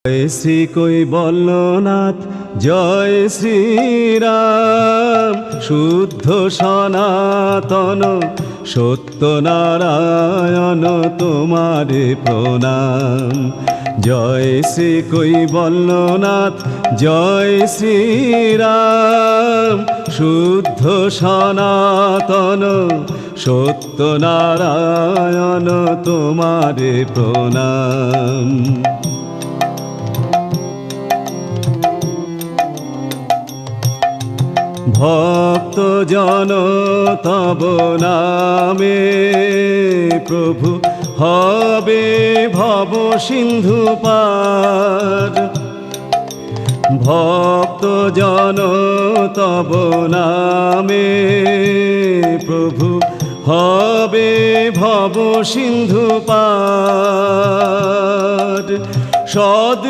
জয় শ্রী কৈবল্যনাথ, জয় শ্রীরাম, শুদ্ধ সনাতন সত্যনারায়ণ তোমারে প্রণাম। জয় শ্রী কৈবল্যনাথ, জয় শ্রীরাম, শুদ্ধ সনাতন সত্যনারায়ণ তোমারে প্রণাম। ভক্ত জন তব নামে প্রভু হবে ভব সিন্ধু পার। ভক্ত জন তব নামে প্রভু হবে ভব সিন্ধু পার। সদ